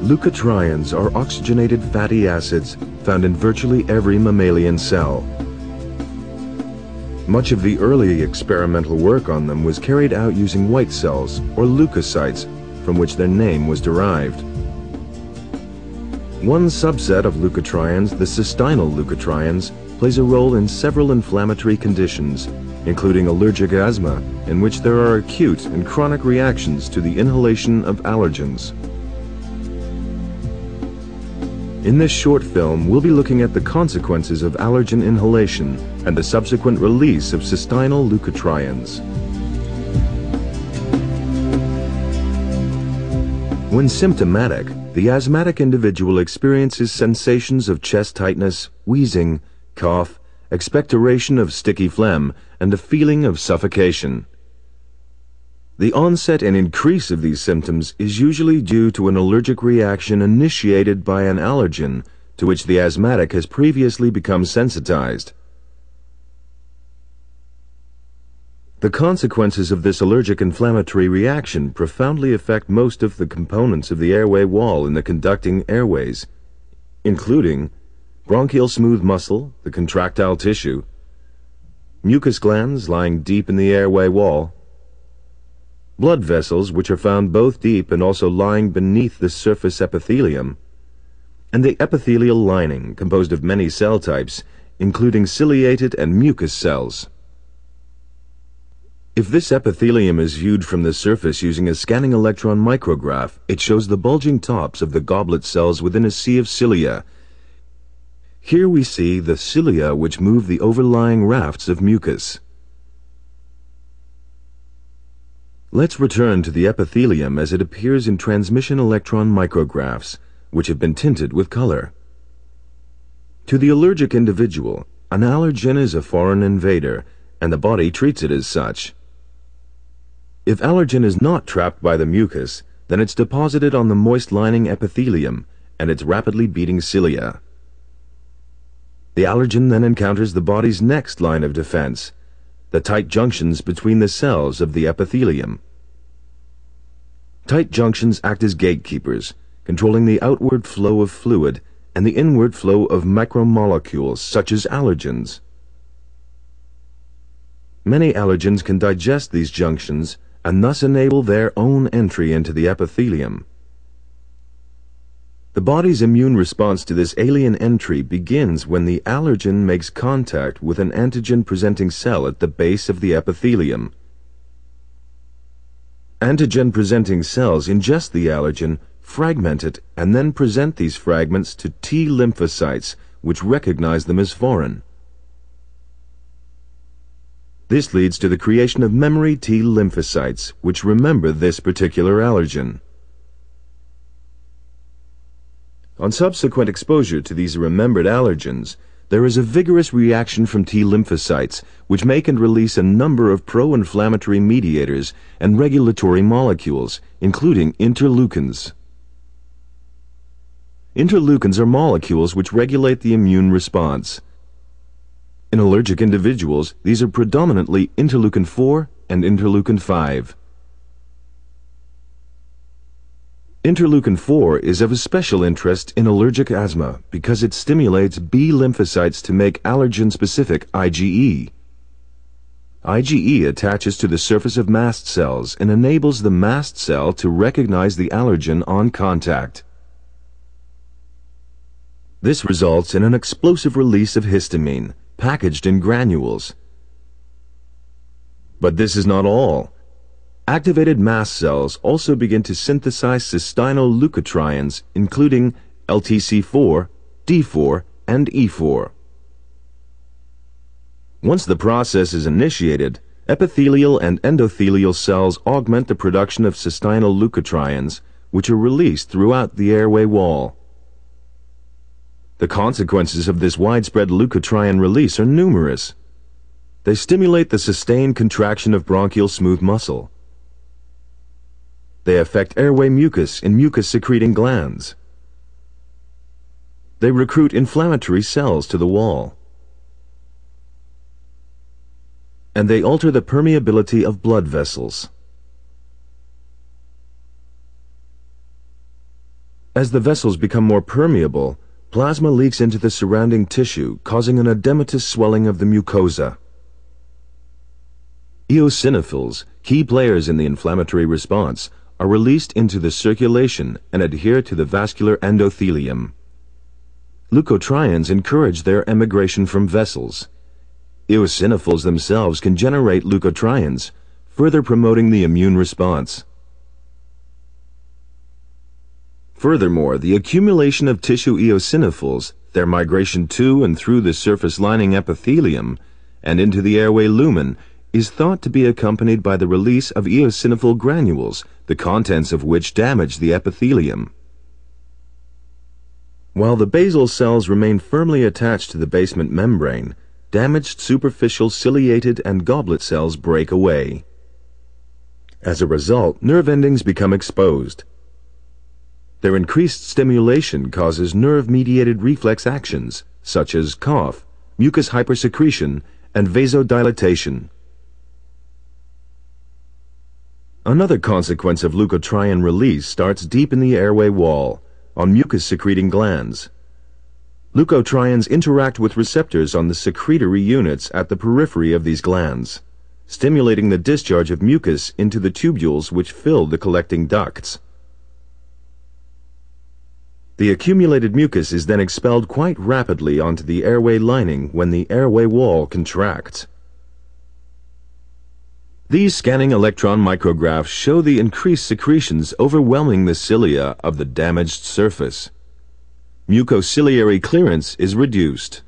Leukotrienes are oxygenated fatty acids found in virtually every mammalian cell. Much of the early experimental work on them was carried out using white cells, or leukocytes, from which their name was derived. One subset of leukotrienes, the cysteinyl leukotrienes, plays a role in several inflammatory conditions, including allergic asthma, in which there are acute and chronic reactions to the inhalation of allergens. In this short film, we'll be looking at the consequences of allergen inhalation and the subsequent release of cysteinyl leukotrienes. When symptomatic, the asthmatic individual experiences sensations of chest tightness, wheezing, cough, expectoration of sticky phlegm, and a feeling of suffocation. The onset and increase of these symptoms is usually due to an allergic reaction initiated by an allergen to which the asthmatic has previously become sensitized. The consequences of this allergic inflammatory reaction profoundly affect most of the components of the airway wall in the conducting airways, including bronchial smooth muscle, the contractile tissue, mucus glands lying deep in the airway wall, blood vessels which are found both deep and also lying beneath the surface epithelium, and the epithelial lining composed of many cell types, including ciliated and mucus cells. If this epithelium is viewed from the surface using a scanning electron micrograph, it shows the bulging tops of the goblet cells within a sea of cilia. Here we see the cilia which move the overlying rafts of mucus. Let's return to the epithelium as it appears in transmission electron micrographs, which have been tinted with color. To the allergic individual, an allergen is a foreign invader, and the body treats it as such. If allergen is not trapped by the mucus, then it's deposited on the moist lining epithelium and its rapidly beating cilia. The allergen then encounters the body's next line of defense, the tight junctions between the cells of the epithelium. Tight junctions act as gatekeepers, controlling the outward flow of fluid and the inward flow of macromolecules such as allergens. Many allergens can digest these junctions and thus enable their own entry into the epithelium. The body's immune response to this alien entry begins when the allergen makes contact with an antigen-presenting cell at the base of the epithelium. Antigen-presenting cells ingest the allergen, fragment it, and then present these fragments to T lymphocytes, which recognize them as foreign. This leads to the creation of memory T lymphocytes, which remember this particular allergen. On subsequent exposure to these remembered allergens, there is a vigorous reaction from T lymphocytes, which make and release a number of pro-inflammatory mediators and regulatory molecules, including interleukins. Interleukins are molecules which regulate the immune response. In allergic individuals, these are predominantly interleukin 4 and interleukin 5. Interleukin 4 is of special interest in allergic asthma because it stimulates B lymphocytes to make allergen-specific IgE. IgE attaches to the surface of mast cells and enables the mast cell to recognize the allergen on contact. This results in an explosive release of histamine, packaged in granules. But this is not all. Activated mast cells also begin to synthesize cysteinyl leukotrienes, including LTC4, D4, and E4. Once the process is initiated, epithelial and endothelial cells augment the production of cysteinyl leukotrienes, which are released throughout the airway wall. The consequences of this widespread leukotriene release are numerous. They stimulate the sustained contraction of bronchial smooth muscle. They affect airway mucus in mucus-secreting glands. They recruit inflammatory cells to the wall. And they alter the permeability of blood vessels. As the vessels become more permeable, plasma leaks into the surrounding tissue, causing an edematous swelling of the mucosa. Eosinophils, key players in the inflammatory response, are released into the circulation and adhere to the vascular endothelium. Leukotrienes encourage their emigration from vessels. Eosinophils themselves can generate leukotrienes, further promoting the immune response. Furthermore, the accumulation of tissue eosinophils, their migration to and through the surface lining epithelium and into the airway lumen, is thought to be accompanied by the release of eosinophil granules, the contents of which damage the epithelium. While the basal cells remain firmly attached to the basement membrane, damaged superficial ciliated and goblet cells break away. As a result, nerve endings become exposed. Their increased stimulation causes nerve-mediated reflex actions, such as cough, mucus hypersecretion, and vasodilatation. Another consequence of leukotriene release starts deep in the airway wall, on mucus-secreting glands. Leukotrienes interact with receptors on the secretory units at the periphery of these glands, stimulating the discharge of mucus into the tubules which fill the collecting ducts. The accumulated mucus is then expelled quite rapidly onto the airway lining when the airway wall contracts. These scanning electron micrographs show the increased secretions overwhelming the cilia of the damaged surface. Mucociliary clearance is reduced.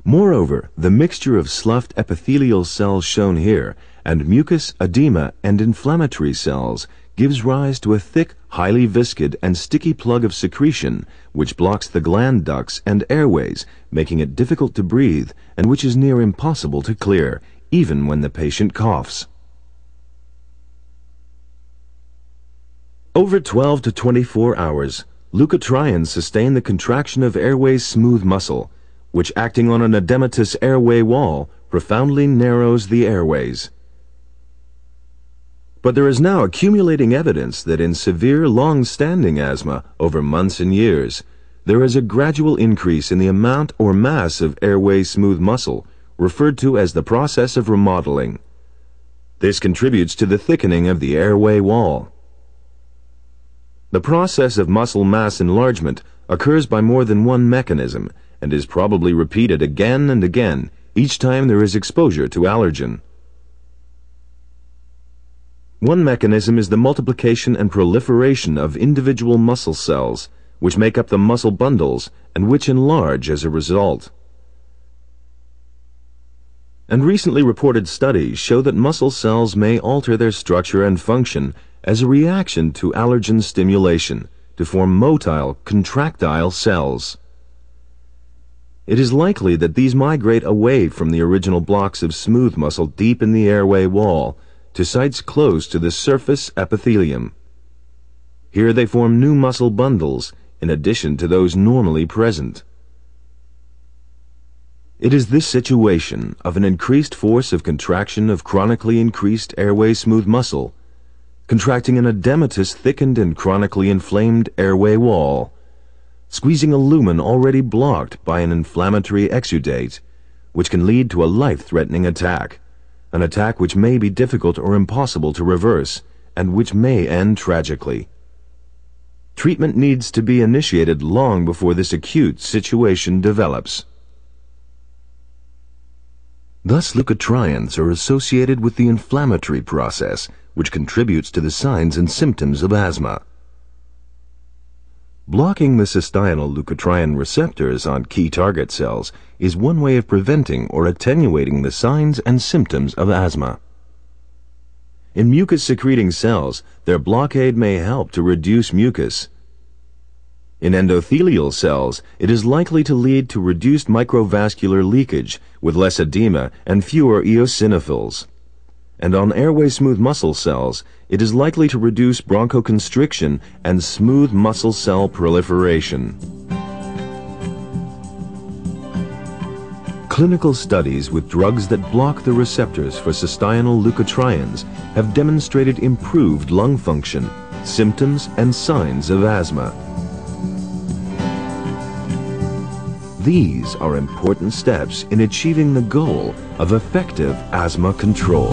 Moreover, the mixture of sloughed epithelial cells shown here and mucus, edema, and inflammatory cells gives rise to a thick, highly viscid and sticky plug of secretion which blocks the gland ducts and airways, making it difficult to breathe and which is near impossible to clear, even when the patient coughs. Over 12 to 24 hours, leukotrienes sustain the contraction of airway's smooth muscle, which, acting on an edematous airway wall, profoundly narrows the airways. But there is now accumulating evidence that in severe, long-standing asthma over months and years, there is a gradual increase in the amount or mass of airway smooth muscle, referred to as the process of remodeling. This contributes to the thickening of the airway wall. The process of muscle mass enlargement occurs by more than one mechanism and is probably repeated again and again each time there is exposure to allergen. One mechanism is the multiplication and proliferation of individual muscle cells, which make up the muscle bundles and which enlarge as a result. And recently reported studies show that muscle cells may alter their structure and function as a reaction to allergen stimulation to form motile, contractile cells. It is likely that these migrate away from the original blocks of smooth muscle deep in the airway wall to sites close to the surface epithelium. Here they form new muscle bundles in addition to those normally present. It is this situation of an increased force of contraction of chronically increased airway smooth muscle, contracting an edematous thickened and chronically inflamed airway wall, squeezing a lumen already blocked by an inflammatory exudate, which can lead to a life-threatening attack, an attack which may be difficult or impossible to reverse, and which may end tragically. Treatment needs to be initiated long before this acute situation develops. Thus, leukotrienes are associated with the inflammatory process, which contributes to the signs and symptoms of asthma. Blocking the cystinoid leukotriene receptors on key target cells is one way of preventing or attenuating the signs and symptoms of asthma. In mucus-secreting cells, their blockade may help to reduce mucus. In endothelial cells, it is likely to lead to reduced microvascular leakage with less edema and fewer eosinophils. And on airway smooth muscle cells, it is likely to reduce bronchoconstriction and smooth muscle cell proliferation. Clinical studies with drugs that block the receptors for cystinoid leukotrienes have demonstrated improved lung function, symptoms and signs of asthma. These are important steps in achieving the goal of effective asthma control.